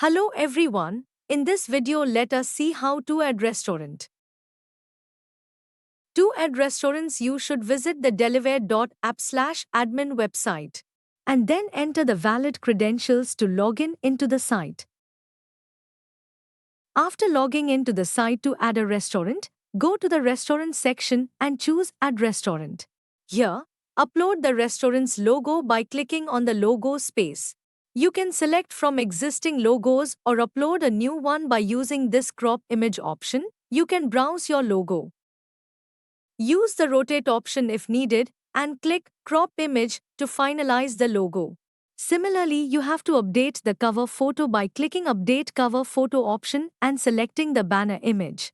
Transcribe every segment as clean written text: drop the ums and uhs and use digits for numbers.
Hello everyone, in this video let us see how to add restaurant. To add restaurants you should visit the delivery.app/admin website and then enter the valid credentials to log in into the site. After logging into the site to add a restaurant, go to the restaurant section and choose Add Restaurant. Here, upload the restaurant's logo by clicking on the logo space. You can select from existing logos or upload a new one by using this crop image option. You can browse your logo. Use the rotate option if needed and click crop image to finalize the logo. Similarly, you have to update the cover photo by clicking Update Cover Photo option and selecting the banner image.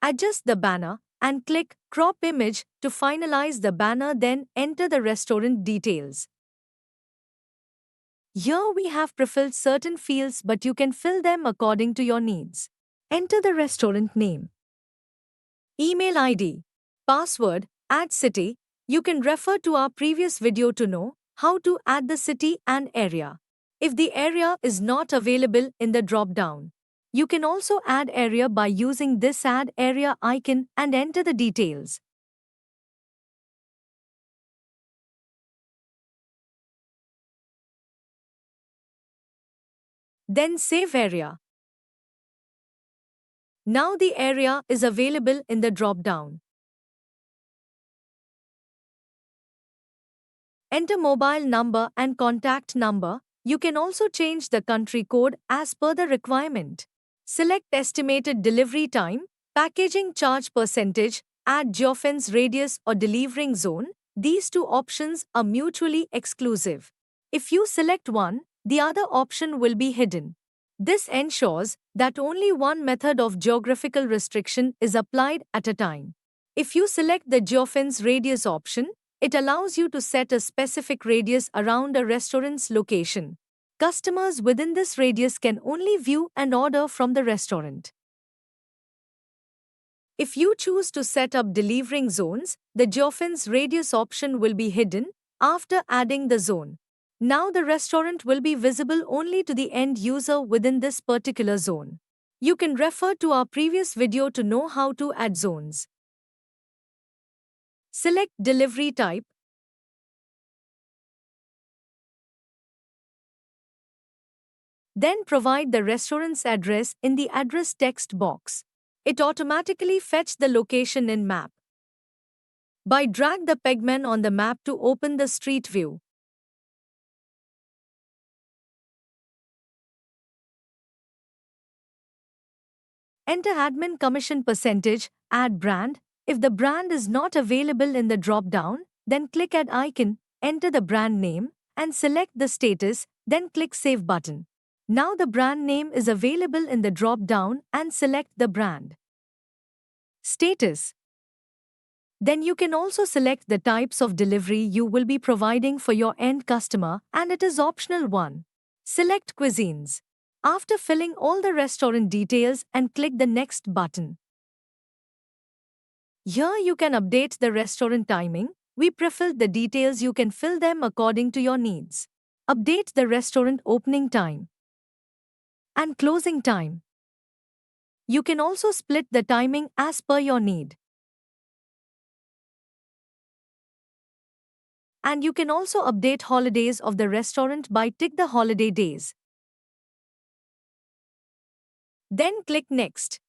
Adjust the banner and click Crop Image to finalize the banner, then enter the restaurant details. Here we have prefilled certain fields, but you can fill them according to your needs. Enter the restaurant name, email ID, password, add city. You can refer to our previous video to know how to add the city and area. If the area is not available in the drop-down, you can also add area by using this Add Area icon and enter the details. Then save area. Now the area is available in the drop-down. Enter mobile number and contact number. You can also change the country code as per the requirement. Select estimated delivery time, packaging charge percentage, add geofence radius or delivering zone. These two options are mutually exclusive. If you select one, the other option will be hidden. This ensures that only one method of geographical restriction is applied at a time. If you select the geofence radius option, it allows you to set a specific radius around a restaurant's location. Customers within this radius can only view and order from the restaurant. If you choose to set up delivering zones, the geofence radius option will be hidden after adding the zone. Now the restaurant will be visible only to the end user within this particular zone. You can refer to our previous video to know how to add zones. Select delivery type. Then provide the restaurant's address in the address text box. It automatically fetches the location in map. By drag the pegman on the map to open the street view. Enter admin commission percentage, add brand. If the brand is not available in the drop-down, then click Add icon, enter the brand name, and select the status, then click Save button. Now the brand name is available in the drop-down and select the brand. Status. Then you can also select the types of delivery you will be providing for your end customer, and it is optional one. Select cuisines. After filling all the restaurant details and click the Next button. Here you can update the restaurant timing. We prefilled the details, you can fill them according to your needs. Update the restaurant opening time and closing time. You can also split the timing as per your need. And you can also update holidays of the restaurant by tick the holiday days. Then click Next.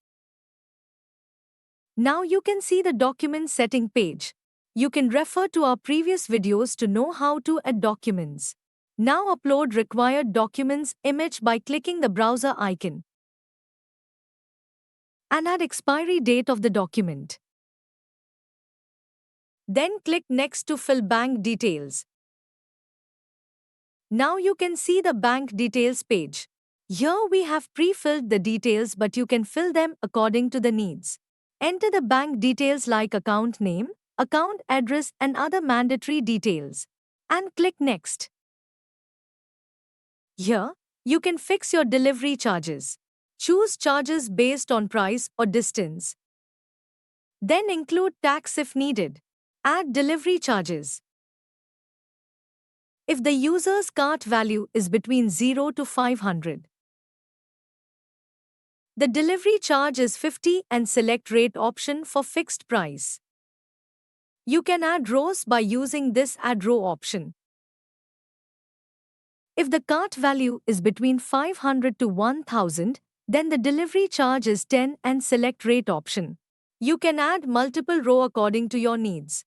Now you can see the document setting page. You can refer to our previous videos to know how to add documents. Now upload required documents image by clicking the browser icon. And add expiry date of the document. Then click Next to fill bank details. Now you can see the bank details page. Here we have pre-filled the details, but you can fill them according to the needs. Enter the bank details like account name, account address and other mandatory details. And click Next. Here, you can fix your delivery charges. Choose charges based on price or distance. Then include tax if needed. Add delivery charges. If the user's cart value is between 0 to 500, The delivery charge is 50 and select rate option for fixed price. You can add rows by using this add row option. If the cart value is between 500 to 1000, then the delivery charge is 10 and select rate option. You can add multiple row according to your needs.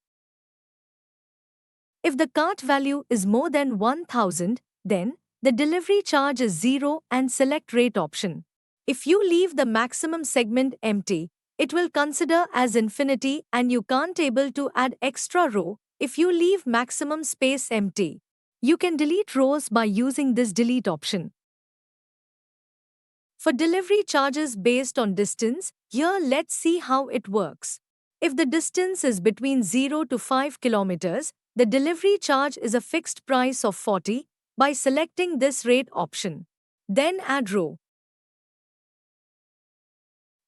If the cart value is more than 1000, then the delivery charge is 0 and select rate option. If you leave the maximum segment empty, it will consider as infinity and you can't able to add extra row if you leave maximum space empty. You can delete rows by using this delete option. For delivery charges based on distance, here let's see how it works. If the distance is between 0 to 5 kilometers, the delivery charge is a fixed price of 40 by selecting this rate option. Then add row.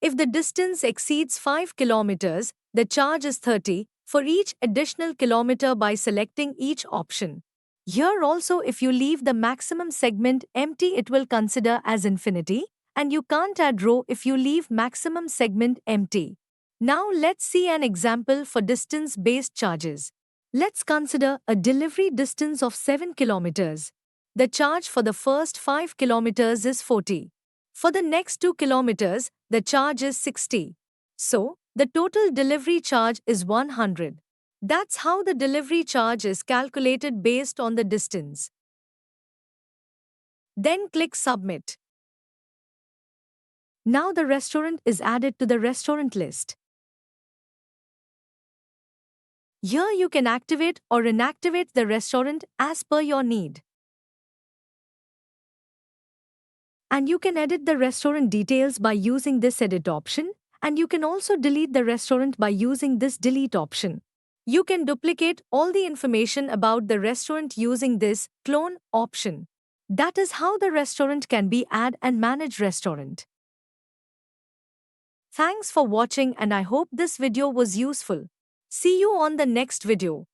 If the distance exceeds 5 kilometers, the charge is 30 for each additional kilometer by selecting each option. Here also if you leave the maximum segment empty it will consider as infinity and you can't add row if you leave maximum segment empty. Now let's see an example for distance-based charges. Let's consider a delivery distance of 7 kilometers. The charge for the first 5 kilometers is 40. For the next 2 kilometers, the charge is 60. So, the total delivery charge is 100. That's how the delivery charge is calculated based on the distance. Then click Submit. Now the restaurant is added to the restaurant list. Here you can activate or inactivate the restaurant as per your need. And you can edit the restaurant details by using this edit option, and you can also delete the restaurant by using this delete option. You can duplicate all the information about the restaurant using this clone option. That is how the restaurant can be add and manage restaurant. Thanks for watching and I hope this video was useful. See you on the next video.